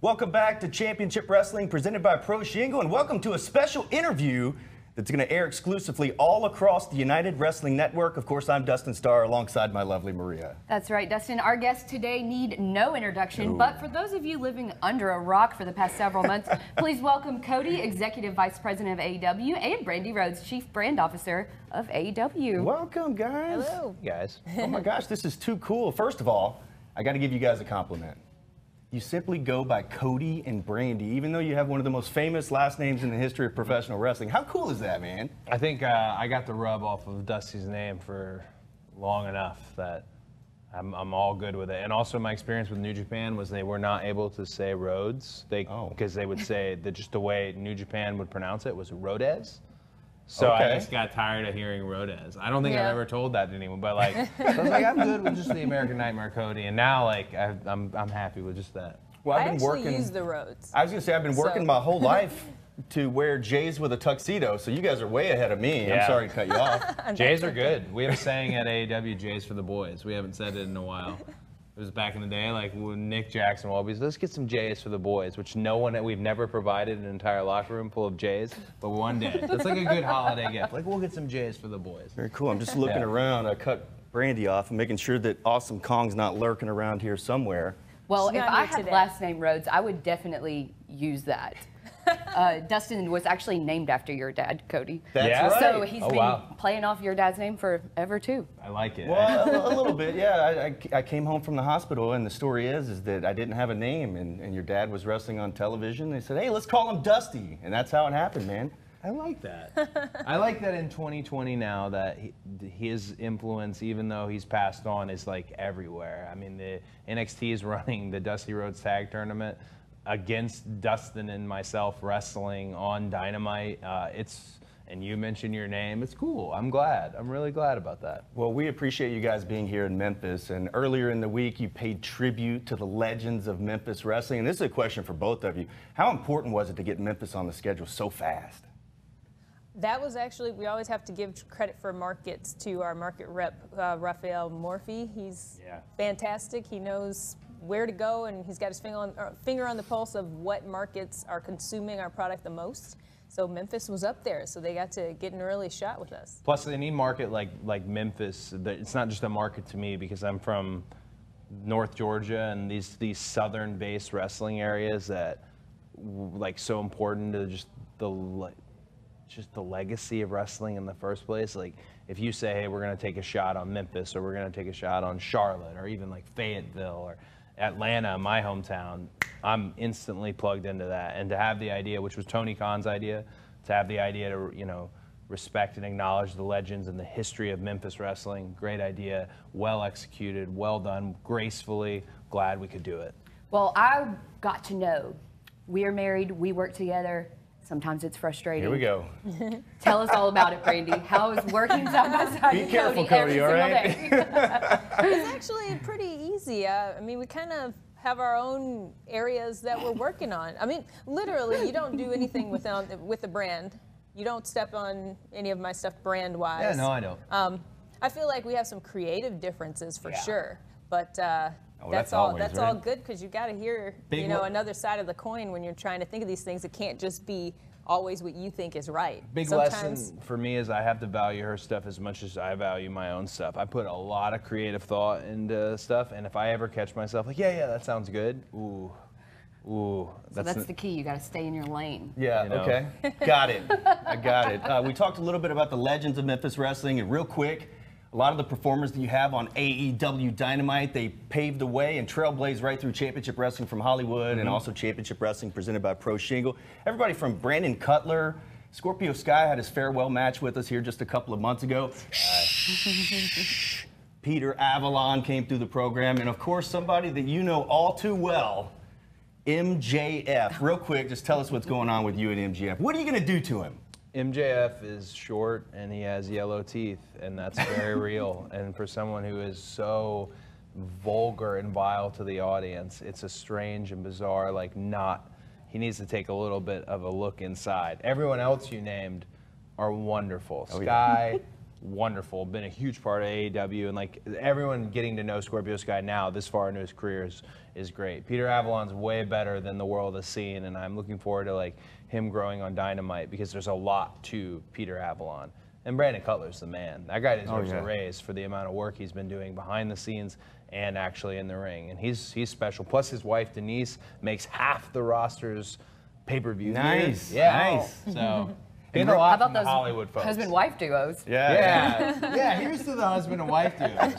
Welcome back to Championship Wrestling presented by Pro Shingle, and welcome to a special interview that's going to air exclusively all across the United Wrestling Network. Of course, I'm Dustin Starr alongside my lovely Maria. That's right, Dustin. Our guests today need no introduction, but for those of you living under a rock for the past several months, please welcome Cody, Executive Vice President of AEW, and Brandi Rhodes, Chief Brand Officer of AEW. Welcome, guys. Hello. Guys. Oh my gosh, this is too cool. First of all, I got to give you guys a compliment. You simply go by Cody and Brandi, even though you have one of the most famous last names in the history of professional wrestling. How cool is that, man? I think I got the rub off of Dusty's name for long enough that I'm all good with it. And also my experience with New Japan was they were not able to say Rhodes because they would say that just the way New Japan would pronounce it was Rhodes. So I just got tired of hearing Rhodes. I don't think I've ever told that to anyone, but like, I was like, I'm good with just the American Nightmare Cody, and now like I'm happy with just that. Well, I've been working. Use the Rhodes. I was gonna say I've been working my whole life to wear J's with a tuxedo, so you guys are way ahead of me. I'm sorry to cut you off. J's are good. We have a saying at AEW, J's for the boys. We haven't said it in a while. It was back in the day, like when Nick Jackson will always, let's get some J's for the boys, which we've never provided an entire locker room full of J's, but one day. It's like a good holiday gift. Like, we'll get some J's for the boys. Very cool. I'm just looking around. I cut Brandi off and making sure that Awesome Kong's not lurking around here somewhere. Well, if I had last name Rhodes, I would definitely use that. Dustin was actually named after your dad, Cody. That's right. So he's been playing off your dad's name forever, too. I like it. Well, a little bit, yeah. I came home from the hospital, and the story is that I didn't have a name, and your dad was wrestling on television. They said, hey, let's call him Dusty, and that's how it happened, man. I like that. I like that in 2020 now that his influence, even though he's passed on, is like everywhere. I mean, the NXT is running the Dusty Rhodes Tag Tournament against Dustin and myself wrestling on Dynamite. And you mentioned your name. It's cool. I'm glad. I'm really glad about that. Well, we appreciate you guys being here in Memphis. And earlier in the week, you paid tribute to the legends of Memphis wrestling. And this is a question for both of you. How important was it to get Memphis on the schedule so fast? That was actually, we always have to give credit for markets to our market rep, Raphael Morphy. He's fantastic. He knows where to go, and he's got his finger on the pulse of what markets are consuming our product the most. So Memphis was up there, so they got to get an early shot with us. Plus, any market like Memphis, it's not just a market to me because I'm from North Georgia and these southern-based wrestling areas that like so important to just the legacy of wrestling in the first place. Like if you say, hey, we're going to take a shot on Memphis, or we're going to take a shot on Charlotte, or even like Fayetteville or Atlanta, my hometown, I'm instantly plugged into that. And to have the idea, which was Tony Khan's idea, to have the idea to, you know, respect and acknowledge the legends and the history of Memphis wrestling, great idea, well executed, well done, gracefully, glad we could do it. Well, I got to know we are married, we work together. Sometimes it's frustrating. Here we go. Tell us all about it, Brandi. How is working side by side? Be careful, Cody, all right? It's actually pretty easy. I mean, we kind of have our own areas that we're working on. I mean, literally, you don't do anything with the brand. You don't step on any of my stuff brand-wise. Yeah, no, I don't. I feel like we have some creative differences for sure, but that's all good because you got to hear another side of the coin when you're trying to think of these things. It can't just be always what you think is right. Big lesson for me is I have to value her stuff as much as I value my own stuff. I put a lot of creative thought into stuff, and if I ever catch myself like, yeah, that sounds good, ooh, so that's the key. You got to stay in your lane. Yeah, okay. Got it. I got it. We talked a little bit about the legends of Memphis wrestling, and real quick, a lot of the performers that you have on AEW Dynamite, they paved the way and trailblazed right through Championship Wrestling from Hollywood and also Championship Wrestling presented by Pro Shingle. Everybody from Brandon Cutler, Scorpio Sky had his farewell match with us here just a couple of months ago. Peter Avalon came through the program, and of course somebody that you know all too well, MJF. Real quick, just tell us what's going on with you and MJF. What are you going to do to him? MJF is short and he has yellow teeth, and that's very real. And for someone who is so vulgar and vile to the audience, it's a strange and bizarre, he needs to take a little bit of a look inside. Everyone else you named are wonderful. Sky, wonderful, been a huge part of AEW, and like everyone getting to know Scorpio Sky now this far into his career is great. Peter Avalon's way better than the world has seen, and I'm looking forward to like him growing on Dynamite because there's a lot to Peter Avalon. And Brandon Cutler's the man. That guy deserves a raise for the amount of work he's been doing behind the scenes and actually in the ring. And he's special. Plus his wife Denise makes half the roster's pay-per-view. Nice. Yeah. Nice. So getting a lot How from about the those Hollywood folks. husband-wife duos? Yeah, here's to the husband and wife duos.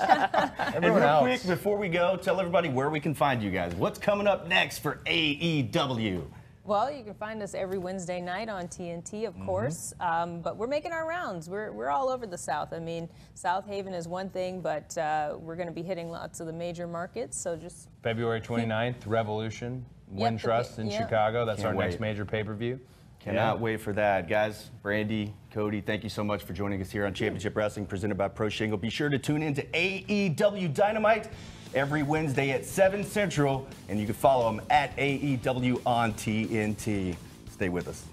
And real quick, before we go, tell everybody where we can find you guys. What's coming up next for AEW? Well, you can find us every Wednesday night on TNT, of course, but we're making our rounds. We're all over the South. I mean, South Haven is one thing, but we're going to be hitting lots of the major markets, so just... February 29th, Revolution, Wintrust in Chicago. That's our next major pay-per-view. Cannot wait for that. Guys, Brandi, Cody, thank you so much for joining us here on Championship Wrestling presented by Pro Shingle. Be sure to tune in to AEW Dynamite every Wednesday at 7 Central, and you can follow them at AEW on TNT. Stay with us.